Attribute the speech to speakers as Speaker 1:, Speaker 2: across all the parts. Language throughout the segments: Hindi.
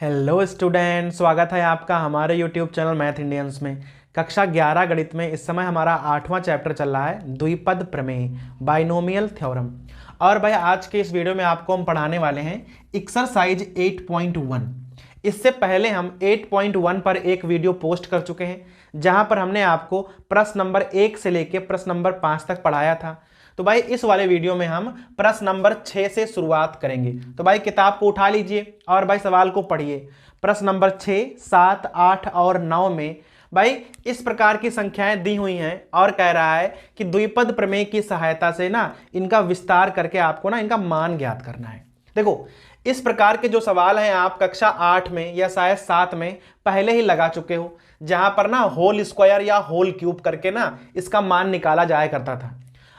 Speaker 1: हेलो स्टूडेंट, स्वागत है आपका हमारे यूट्यूब चैनल मैथ इंडियंस में। कक्षा 11 गणित में इस समय हमारा 8वां चैप्टर चल रहा है, द्विपद प्रमेय, बाइनोमियल थ्योरम। और भाई आज के इस वीडियो में आपको हम पढ़ाने वाले हैं एक्सरसाइज 8.1। इससे पहले हम 8.1 पर एक वीडियो पोस्ट कर चुके हैं, जहां पर हमने आपको प्रश्न नंबर 1 से लेकर प्रश्न नंबर 5 तक पढ़ाया था। तो भाई इस वाले वीडियो में हम प्रश्न नंबर 6 से शुरुआत करेंगे। तो भाई किताब को उठा लीजिए और भाई सवाल को पढ़िए। प्रश्न नंबर 6, 7, 8 और 9 में भाई इस प्रकार की संख्याएं दी हुई हैं और कह रहा है कि द्विपद प्रमेय की सहायता से ना इनका विस्तार करके आपको ना इनका मान ज्ञात करना है। देखो, इस प्रकार के जो सवाल हैं आप कक्षा 8 में या शायद 7 में पहले ही लगा चुके हो, जहां पर ना होल स्क्वायर या होल क्यूब करके ना इसका मान निकाला जाया करता था।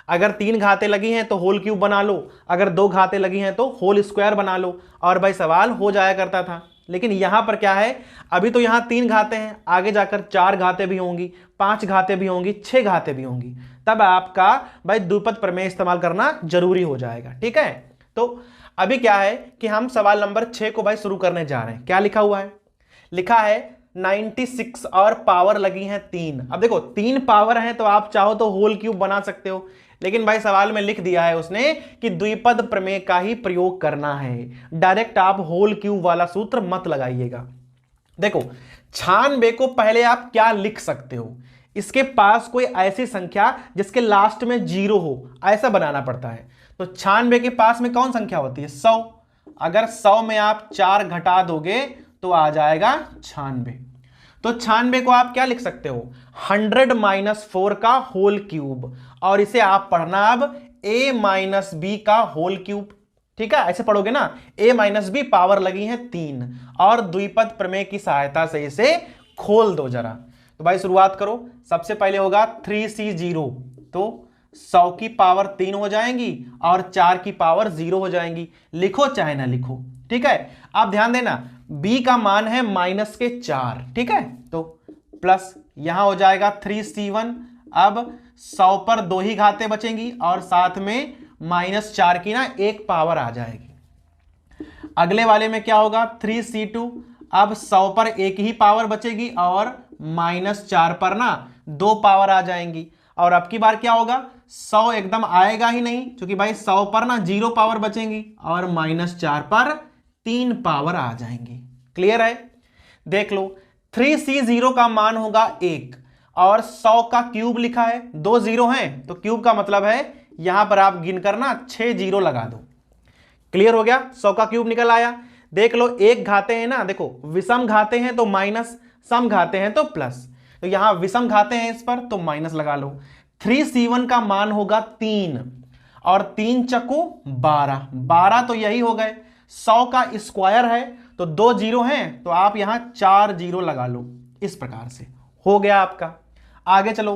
Speaker 1: अगर 3 घातें लगी हैं तो होल क्यूब बना लो, अगर 2 घातें लगी हैं तो होल स्क्वायर बना लो और भाई सवाल हो जाया करता था। लेकिन यहां पर क्या है, अभी तो यहां 3 घातें हैं, आगे जाकर 4 घातें भी होंगी, 5 घातें भी होंगी, 6 घातें भी होंगी, तब आपका भाई द्विपद प्रमेय इस्तेमाल करना जरूरी हो जाएगा। ठीक है, तो अभी क्या है कि हम सवाल नंबर 6 को भाई शुरू करने जा रहे हैं। क्या लिखा हुआ है? लिखा है 96 और पावर लगी है 3। अब देखो 3 पावर है तो आप चाहो तो होल क्यूब बना सकते हो, लेकिन भाई सवाल में लिख दिया है उसने कि द्विपद प्रमेय का ही प्रयोग करना है। डायरेक्ट आप होल क्यूब वाला सूत्र मत लगाइएगा। देखो 96 को पहले आप क्या लिख सकते हो, इसके पास कोई ऐसी संख्या जिसके लास्ट में 0 हो, ऐसा बनाना पड़ता है। तो 96 के पास में कौन संख्या होती है? 100। अगर 100 में आप 4 घटा दोगे तो आ जाएगा 96। तो 96 को आप क्या लिख सकते हो? 100 - 4 का होल क्यूब, और इसे आप पढ़ना अब a - b का होल क्यूब। ठीक है, ऐसे पढ़ोगे ना, a - b पावर लगी है 3 और द्विपद प्रमेय की सहायता से इसे खोल दो जरा। तो भाई शुरुआत करो। सबसे पहले होगा 3c0, तो 100 की पावर 3 हो जाएंगी और 4 की पावर 0 हो जाएंगी। लिखो चाहे ना लिखो, ठीक है। आप ध्यान देना, b का मान है -4, ठीक है, तो प्लस यहां हो जाएगा 3c1। अब 100 पर 2 ही घातें बचेंगी और साथ में -4 की ना एक पावर आ जाएगी। अगले वाले में क्या होगा? 3c2। अब 100 पर एक ही पावर बचेगी और -4 पर ना 2 पावर आ जाएंगी। और अब की बार क्या होगा? 100 एकदम आएगा ही नहीं, क्योंकि भाई 100 पर ना 0 पावर बचेंगी और -4 पर 3 पावर आ जाएंगी। क्लियर है? देख लो, 3c0 का मान होगा 1 और 100 का क्यूब लिखा है, 2 0 हैं तो क्यूब का मतलब है यहां पर आप गिन कर ना 6 0 लगा दो। क्लियर हो गया? 100 का क्यूब निकल आया। देख लो, एक घाते हैं ना, देखो विषम घाते हैं तो माइनस, सम घाते हैं तो प्लस। तो यहां विषम घाते हैं इस पर तो माइनस लगा लो। 3c1 का मान होगा 3 और 3 चक्कू 12, 12 तो यही हो गए। 100 का स्क्वायर है तो 2 0 हैं तो आप यहां 4 0 लगा लो। इस प्रकार से हो गया आपका। आगे चलो,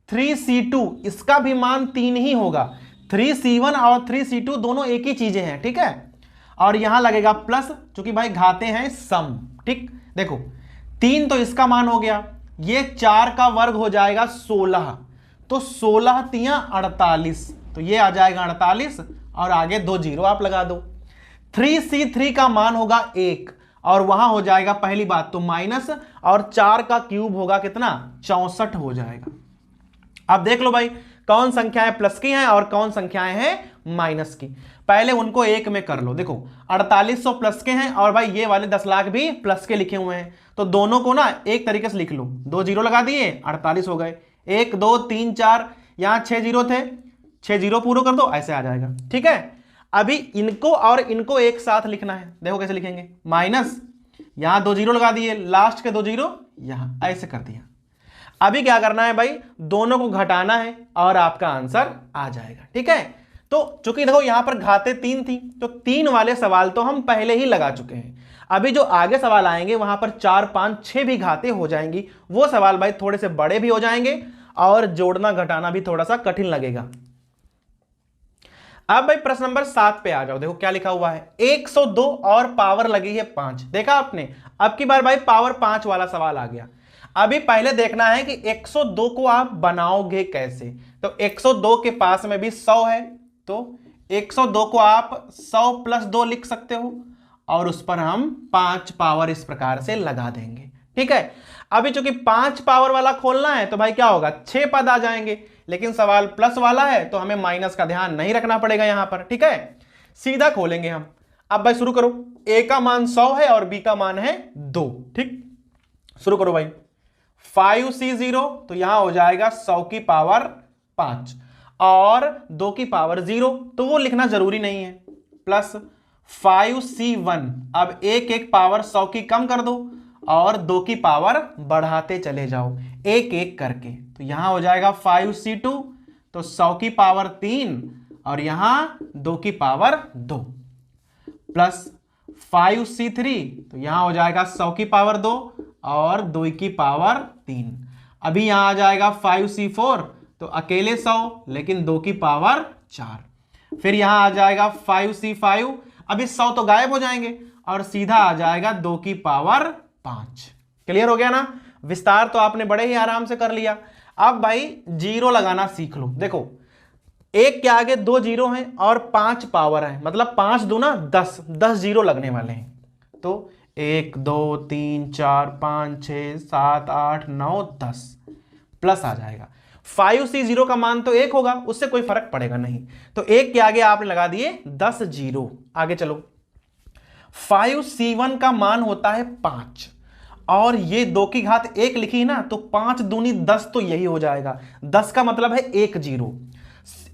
Speaker 1: 3c2, इसका भी मान 3 ही होगा। 3c1 और 3c2 दोनों एक ही चीजें हैं, ठीक है। और यहां लगेगा प्लस, क्योंकि भाई घाते हैं सम। ठीक, देखो 3 तो इसका मान हो गया, ये 4 का वर्ग हो जाएगा 16, तो 16 तियां 48, तो ये आ जाएगा 48 और आगे 2 0 आप लगा दो। 3c3 का मान होगा 1 और वहां हो जाएगा पहली बात तो माइनस, और 4 का क्यूब होगा कितना? 64 हो जाएगा। अब देख लो भाई कौन संख्याएं प्लस की हैं और कौन संख्याएं हैं माइनस की। पहले उनको एक में कर लो। देखो 4800 प्लस के हैं और भाई ये वाले 10 लाख भी प्लस के लिखे हुए हैं, तो दोनों को ना एक तरीके से लिख लो। 2 0 लगा दिए, 48 हो गए। 1 2 3 4, यहां 6 0 थे, 6 0 पूरा कर दो, ऐसे आ जाएगा। ठीक है, अभी इनको और इनको एक साथ लिखना है। देखो कैसे लिखेंगे, माइनस, यहां 2 0 लगा दिए, लास्ट के 2 0 यहां, ऐसे कर दिया। अभी क्या करना है भाई, दोनों को घटाना है और आपका आंसर आ जाएगा। ठीक है, तो चूंकि देखो यहां पर घाते 3 थी तो 3 वाले सवाल तो हम पहले ही लगा चुके हैं। अभी जो आगे सवाल आएंगे वहां पर 4 5 6 भी घाते हो जाएंगी, वो सवाल भाई थोड़े से बड़े भी हो जाएंगे और जोड़ना घटाना भी थोड़ा सा कठिन लगेगा। अब भाई प्रश्न नंबर 7 पे आ जाओ। देखो क्या लिखा हुआ है, 102 और पावर लगी है 5। देखा आपने, अब की बार भाई पावर 5 वाला सवाल आ गया। अभी पहले देखना है कि 102 को आप बनाओगे कैसे। तो 102 के पास में भी 100 है, तो 102 को आप 100 + 2 लिख सकते हो और उस पर हम 5 पावर इस प्रकार से लगा देंगे। ठीक है, अभी चूंकि 5 पावर वाला खोलना है तो भाई क्या होगा, 6 पद आ जाएंगे, लेकिन सवाल प्लस वाला है तो हमें माइनस का ध्यान नहीं रखना पड़ेगा यहां पर। ठीक है, सीधा खोलेंगे हम। अब भाई शुरू करो, ए का मान 100 है और बी का मान है 2। ठीक, शुरू करो भाई। 5C0 तो यहां हो जाएगा 100 की पावर 5 और 2 की पावर 0 तो वो लिखना जरूरी नहीं है, प्लस 5C1। अब एक एक पावर 100 की कम कर दो और 2 की पावर बढ़ाते चले जाओ एक एक करके, तो यहां हो जाएगा 5C2 तो 100 की पावर 3 और यहां 2 की पावर 2, प्लस 5C3 तो यहां हो जाएगा 100 की पावर 2 और 2 की पावर 3। अभी यहां आ जाएगा 5C4 तो अकेले 100 लेकिन 2 की पावर 4। फिर यहां आ जाएगा 5C5, अभी 100 तो गायब हो जाएंगे और सीधा आ जाएगा 2 की पावर 5। क्लियर हो गया ना, विस्तार तो आपने बड़े ही आराम से कर लिया। अब भाई जीरो लगाना सीख लो। देखो एक के आगे 2 जीरो हैं और 5 पावर है, मतलब 5 दूना 10 जीरो लगने वाले हैं। तो 1 2 3 4 5 6 7 8 9 10 प्लस आ जाएगा। 5C0 का मान तो 1 होगा, उससे कोई फर्क पड़ेगा नहीं, तो 1 के आगे आपने लगा दिए 10 जीरो। आगे चलो, 5C1 का मान होता है 5 और ये 2 की घात 1 लिखी ना, तो 5 दूनी 10 तो यही हो जाएगा, 10 का मतलब है 1 जीरो।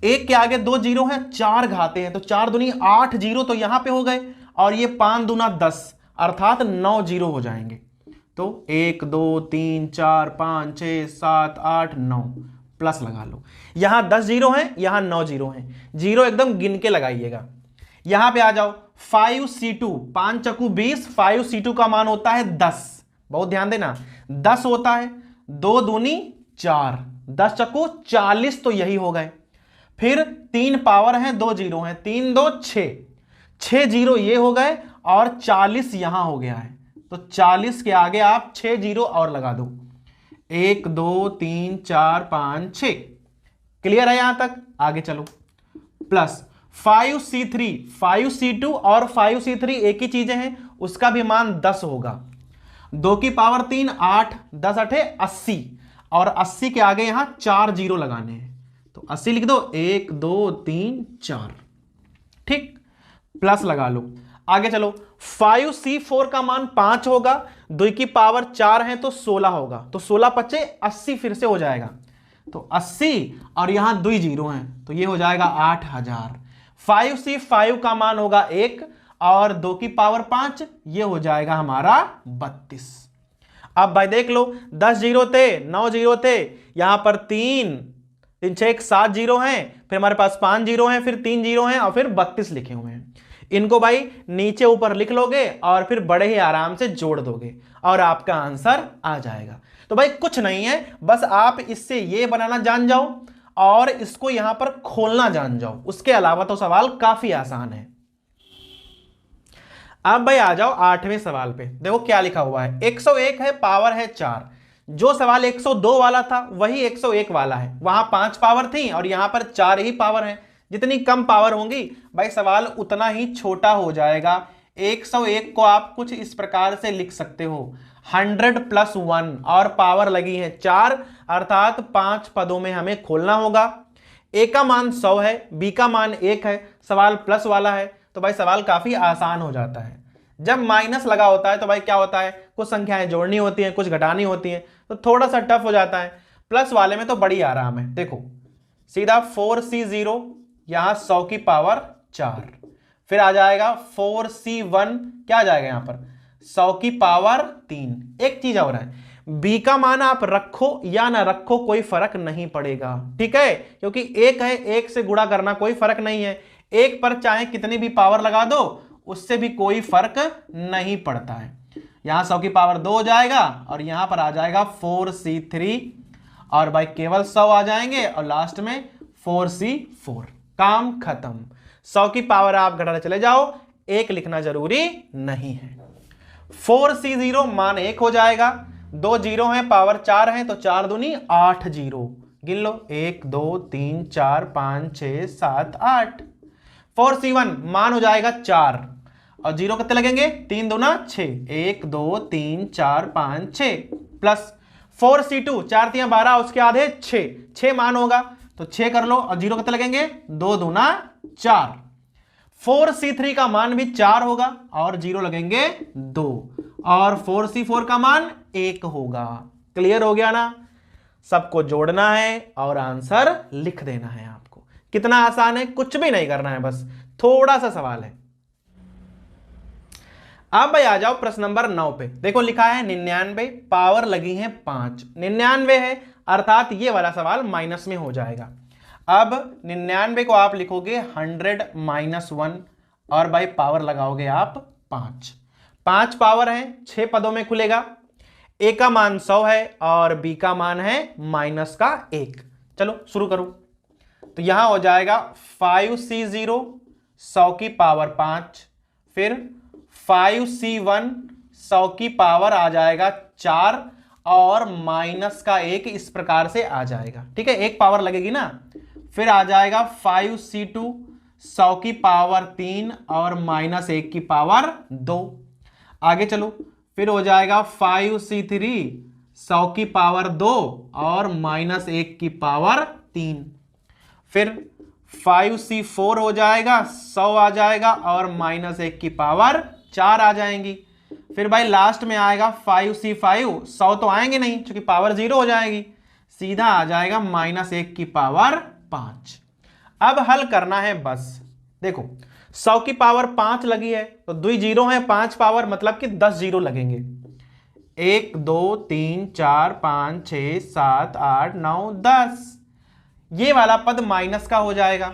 Speaker 1: 1 के आगे 2 जीरो हैं, 4 घाते हैं तो 4 दूनी 8 जीरो तो यहां पे हो गए और ये 5 दूना 10 अर्थात 9 जीरो हो जाएंगे। तो 1 2 3 4 5 6 7 8 9 प्लस लगा लो। यहां 10 जीरो हैं, यहां 9 जीरो हैं, जीरो एकदम गिन के लगाइएगा। यहां पे आ जाओ 5C2, 5 चक्कू 20, 5C2 का मान होता है 10, बहुत ध्यान देना 10 होता है, 2 दूनी 4, 10 चक्कू 40 तो यही हो गए। फिर 3 पावर हैं, 2 जीरो हैं, 3 2 6, 6 जीरो ये हो गए और 40 यहां हो गया है, तो 40 के आगे आप 6 जीरो और लगा दो, 1 2 3 4 5 6। क्लियर है यहां तक? आगे चलो, प्लस 5C3, 5C2 और 5C3 एक ही चीजें हैं, उसका भी मान 10 होगा, 2 की पावर 3 8, 10 8 80 और 80 के आगे यहां 4 जीरो लगाने हैं, तो 80 लिख दो, 1 2 3 4। ठीक, प्लस लगा लो। आगे चलो, 5C4 का मान 5 होगा, 2 की पावर 4 है तो 16 होगा, तो 16 पच्चे 80 फिर से हो जाएगा, तो 80 और यहां 2 जीरो हैं तो ये हो जाएगा 8000। 5C5 का मान होगा 1 और 2 की पावर 5, ये हो जाएगा हमारा 32। अब भाई देख लो, 10 जीरो थे, 9 जीरो थे, यहां पर 3 3 6 7 जीरो हैं, फिर हमारे पास 5 जीरो हैं, फिर 3 जीरो हैं और फिर 32 लिखे हुए हैं। इनको भाई नीचे ऊपर लिख लोगे और फिर बड़े ही आराम से जोड़ दोगे और आपका आंसर आ जाएगा। तो भाई कुछ नहीं है, बस आप इससे ये बनाना जान जाओ और इसको यहां पर खोलना जान जाओ, उसके अलावा तो सवाल काफी आसान है। अब भाई आ जाओ 8वें सवाल पे। देखो क्या लिखा हुआ है, 101 है, पावर है 4। जो सवाल 102 वाला था वही 101 वाला है, वहां 5 पावर थी और यहां पर 4 ही पावर है। जितनी कम पावर होंगी भाई सवाल उतना ही छोटा हो जाएगा। 101 को आप कुछ इस प्रकार से लिख सकते हो, 100 + 1 और पावर लगी है 4, अर्थात 5 पदों में हमें खोलना होगा। ए का मान 100 है, बी का मान 1 है, सवाल प्लस वाला है, तो भाई सवाल काफी आसान हो जाता है। जब माइनस लगा होता है तो भाई क्या होता है, कुछ संख्याएं जोड़नी होती हैं, कुछ घटानी होती हैं, तो थोड़ा सा टफ हो जाता है। प्लस वाले में तो बड़ी आराम है। देखो सीधा 4C0, यहां 100 की पावर 4, फिर आ जाएगा 4C1, क्या आ जाएगा यहां पर 100 की पावर 3। एक चीज और है, बी का मान आप रखो या ना रखो कोई फर्क नहीं पड़ेगा, ठीक है, क्योंकि एक है, एक से गुणा करना कोई फर्क नहीं है, एक पर चाहे कितनी भी पावर लगा दो उससे भी कोई फर्क नहीं पड़ता है। यहां 100 की पावर 2 हो जाएगा और यहां पर आ जाएगा 4C3 और भाई केवल 100 आ जाएंगे और लास्ट में 4C4, काम खत्म। 100 की पावर आप घटाने चले जाओ, एक लिखना जरूरी नहीं है। 4C0 मान 1 हो जाएगा, 2 जीरो हैं, पावर 4 है तो 4 दूनी 8 जीरो, गिन लो 1 2 3 4 5 6 7 8। 4C1 मान हो जाएगा 4 और 0 कितने लगेंगे, 3 दूना 6, 1 2 3 4 5 6 प्लस 4C2 4 3 12 उसके आधे 6 मान होगा तो 6 कर लो और 0 कितने लगेंगे, 2 दूना 4। 4C3 का मान भी 4 होगा और 0 लगेंगे 2 और 4C4 का मान 1 होगा। क्लियर हो गया ना? सबको जोड़ना है और आंसर लिख देना है आपको। कितना आसान है, कुछ भी नहीं करना है, बस थोड़ा सा सवाल है। अब भाई आ जाओ प्रश्न नंबर 9 पे। देखो लिखा है 99, पावर लगी है 5। 99 है अर्थात ये वाला सवाल माइनस में हो जाएगा। अब 99 को आप लिखोगे 100 - 1 और भाई पावर लगाओगे आप 5। 5 पावर है, 6 पदों में खुलेगा। ए का मान 100 है और बी का मान है -1। चलो शुरू करो। तो यहां हो जाएगा 5C0 100 की पावर 5, फिर 5C1 100 की पावर आ जाएगा 4 और माइनस का 1 इस प्रकार से आ जाएगा। ठीक है, एक पावर लगेगी ना। फिर आ जाएगा 5C2 100 की पावर 3 और -1 की पावर 2। आगे चलो, फिर हो जाएगा 5C3 100 की पावर 2 और -1 की पावर 3। फिर 5C4 हो जाएगा, 100 आ जाएगा और -1 की पावर 4 आ जाएंगी। फिर भाई लास्ट में आएगा 5C5, 100 तो आएंगे नहीं क्योंकि पावर 0 हो जाएगी, सीधा आ जाएगा -1 की पावर 5। अब हल करना है बस। देखो 100 की पावर 5 लगी है तो 2 0 है, 5 पावर मतलब कि 10 0 लगेंगे। 1 2 3 4 5 6 7 8 9 10, ये वाला पद माइनस का हो जाएगा।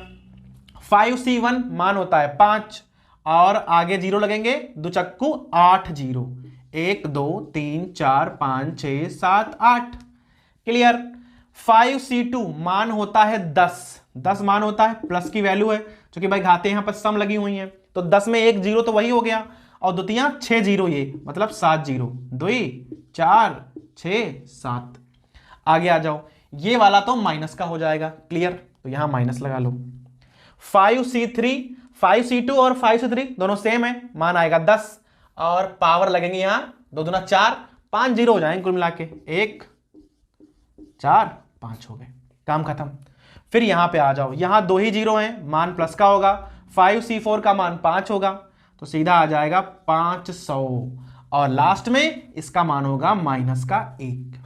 Speaker 1: 5C1 मान होता है 5 और आगे 0 लगेंगे, 2 चक्कू 8 0, 1 2 3 4 5 6 7 8। क्लियर। 5C2 मान होता है 10 मान होता है, प्लस की वैल्यू है क्योंकि भाई घाते यहां पर सम लगी हुई है तो 10 में 1 0 तो वही हो गया और द्वितीय 6 0, ये मतलब 7 0, 2 4 6 7। आगे आ जाओ, ये वाला तो माइनस का हो जाएगा। क्लियर, तो यहां माइनस लगा लो। 5C2 और 5C3 दोनों सेम है, मान आएगा 10 और पावर लगेंगे यहां 2 दूना 4, 5 0 हो जाएंगे कुल मिला के, 1 4 5 हो गए, काम खत्म। फिर यहां पे आ जाओ, यहां 2 ही 0 हैं, मान प्लस का होगा। 5C4 का मान 5 होगा तो सीधा आ जाएगा 500 और लास्ट में इसका मान होगा -1।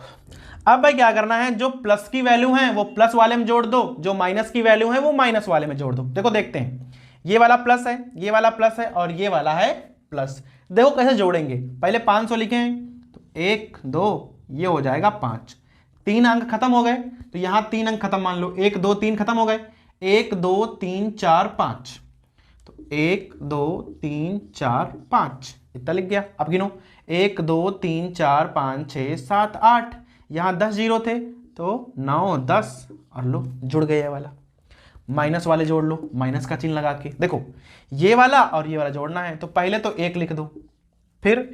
Speaker 1: अब भाई क्या करना है, जो प्लस की वैल्यू है वो प्लस वाले में जोड़ दो, जो माइनस की वैल्यू है वो माइनस वाले में जोड़ दो। देखो देखते हैं, ये वाला प्लस है, ये वाला प्लस है और ये वाला है प्लस। देखो कैसे जोड़ेंगे, पहले 500 लिखे हैं तो 1 2 ये हो जाएगा 5, 3 अंक खत्म हो गए तो यहां 3 अंक खत्म मान लो, 1 2 3 खत्म हो गए, 1 2 3 4 5, तो 1 2 3 4 5 इतना लिख गया। अब गिनो, 1 2 3 4 5 6 7 8, यहां 10 0 थे तो 9 10 और लो जुड़ गए ये वाला। माइनस वाले जोड़ लो, माइनस का चिन्ह लगा के। देखो ये वाला और ये वाला जोड़ना है तो पहले तो 1 लिख दो, फिर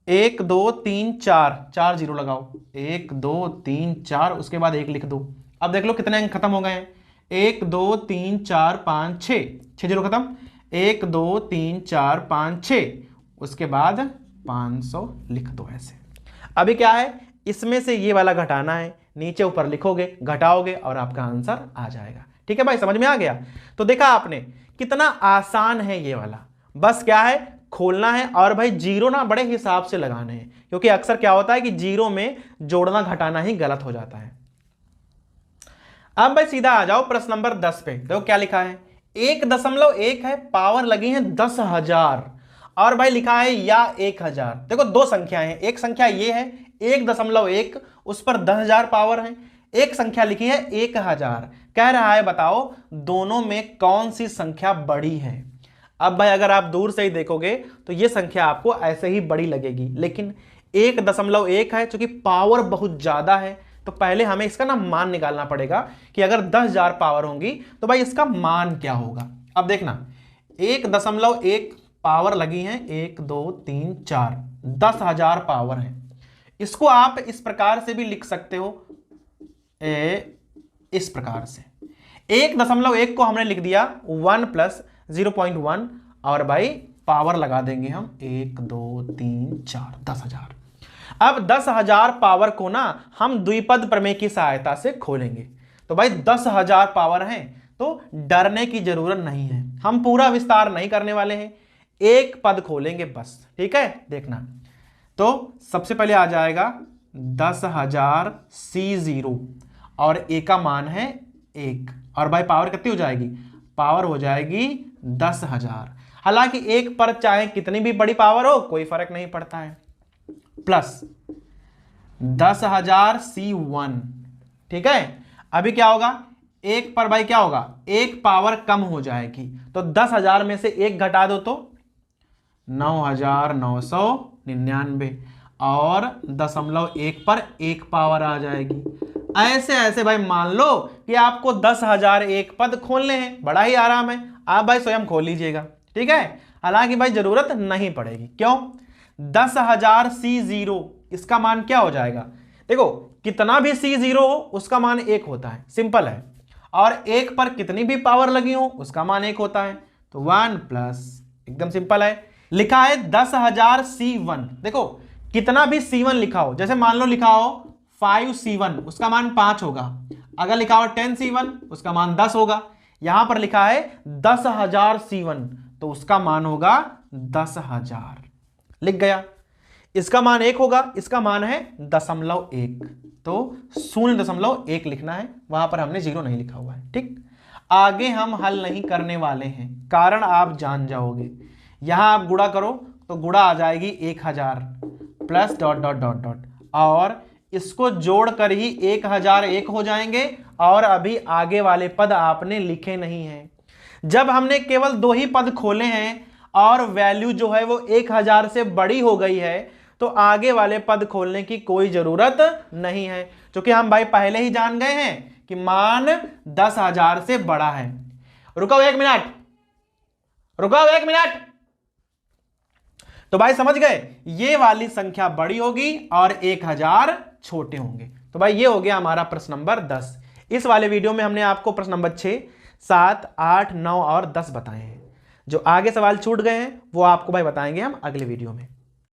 Speaker 1: 1 2 3 4 4 0 लगाओ, 1 2 3 4 उसके बाद 1 लिख दो। अब देख लो कितने अंक खत्म हो गए हैं, 1 2 3 4 5 6 6 0 खत्म, 1 2 3 4 5 6 उसके बाद 500 लिख दो ऐसे। अभी क्या है, इसमें से ये वाला घटाना है, नीचे ऊपर लिखोगे घटाओगे और आपका आंसर आ जाएगा। ठीक है भाई, समझ में आ गया? तो देखा आपने कितना आसान है ये वाला, बस क्या है खोलना है और भाई जीरो ना बड़े हिसाब से लगाने हैं क्योंकि अक्सर क्या होता है कि जीरो में जोड़ना घटाना ही गलत हो जाता है। अब भाई सीधा आ जाओ प्रश्न नंबर 10 पे। देखो क्या लिखा है, 1.1 है, पावर लगी है 10,000 और भाई लिखा है या 1000। देखो दो संख्याएं हैं, एक संख्या ये है 1.1 उस पर 10,000 पावर है, एक संख्या लिखी है 1000। कह रहा है बताओ दोनों में कौन सी संख्या बड़ी है। अब भाई अगर आप दूर से ही देखोगे तो ये संख्या आपको ऐसे ही बड़ी लगेगी, लेकिन 1.1 है चूंकि पावर बहुत ज्यादा है तो पहले हमें इसका ना मान निकालना पड़ेगा कि अगर 10,000 पावर होंगी तो भाई इसका मान क्या होगा। अब देखना 1.1 पावर लगी है 1 2 3 4, 10,000 पावर है। इसको आप इस प्रकार से भी लिख सकते हो, इस प्रकार से 1.1 को हमने लिख दिया 1 + 0.1 और भाई पावर लगा देंगे हम 1 2 3 4 10,000। अब 10,000 पावर को ना हम द्विपद प्रमेय की सहायता से खोलेंगे। तो भाई 10,000 पावर है तो डरने की जरूरत नहीं है, हम पूरा विस्तार नहीं करने वाले हैं, एक पद खोलेंगे बस। ठीक है, देखना। तो सबसे पहले आ जाएगा 10,000 C0 और ए का मान है 1 और भाई पावर कितनी हो जाएगी, पावर हो जाएगी 10,000। हालांकि एक पर चाहे कितनी भी बड़ी पावर हो कोई फर्क नहीं पड़ता है, प्लस 10,000 C1। ठीक है, अभी क्या होगा, एक पर भाई क्या होगा, एक पावर कम हो जाएगी, तो 10,000 में से एक घटा दो तो 9,999 और 0.1 पर एक पावर आ जाएगी। ऐसे ऐसे भाई मान लो कि आपको 10,000 एक पद खोलने हैं, बड़ा ही आराम है, आप भाई स्वयं खोल लीजिएगा। ठीक है, हालांकि भाई जरूरत नहीं पड़ेगी, क्यों, 10,000 C0 इसका मान क्या हो जाएगा, देखो कितना भी C0 हो उसका मान 1 होता है, सिंपल है, और एक पर कितनी भी पावर लगी हो उसका मान 1 होता है, तो 1 प्लस, एकदम सिंपल है। लिखा है 10,000 C1, देखो कितना भी C1 लिखा हो, जैसे मान लो लिखा हो 5C1 उसका मान 5 होगा, अगर लिखा हो 10C1 उसका मान 10 होगा, यहां पर लिखा है 10,000 C1 तो उसका मान होगा 10,000, लिख गया। इसका मान 1 होगा, इसका मान है 0.1 तो 0.1 लिखना है, वहां पर हमने 0 नहीं लिखा हुआ है। ठीक, आगे हम हल नहीं करने वाले हैं, कारण आप जान जाओगे। यहां आप गुणा करो तो गुणा आ जाएगी 1000 plus dot dot dot dot, और इसको जोड़कर ही 1001 हो जाएंगे, और अभी आगे वाले पद आपने लिखे नहीं हैं। जब हमने केवल 2 ही पद खोले हैं और वैल्यू जो है वो 1000 से बड़ी हो गई है, तो आगे वाले पद खोलने की कोई जरूरत नहीं है, क्योंकि हम भाई पहले ही जान गए हैं कि मान 10,000 से बड़ा है। रुको 1 मिनट, रुको 1 मिनट। तो भाई समझ गए, ये वाली संख्या बड़ी होगी और 1000 छोटे होंगे। तो भाई ये हो गया हमारा प्रश्न नंबर 10। इस वाले वीडियो में हमने आपको प्रश्न नंबर 6, 7, 8, 9 और 10 बताए हैं। जो आगे सवाल छूट गए हैं वो आपको भाई बताएंगे हम अगले वीडियो में।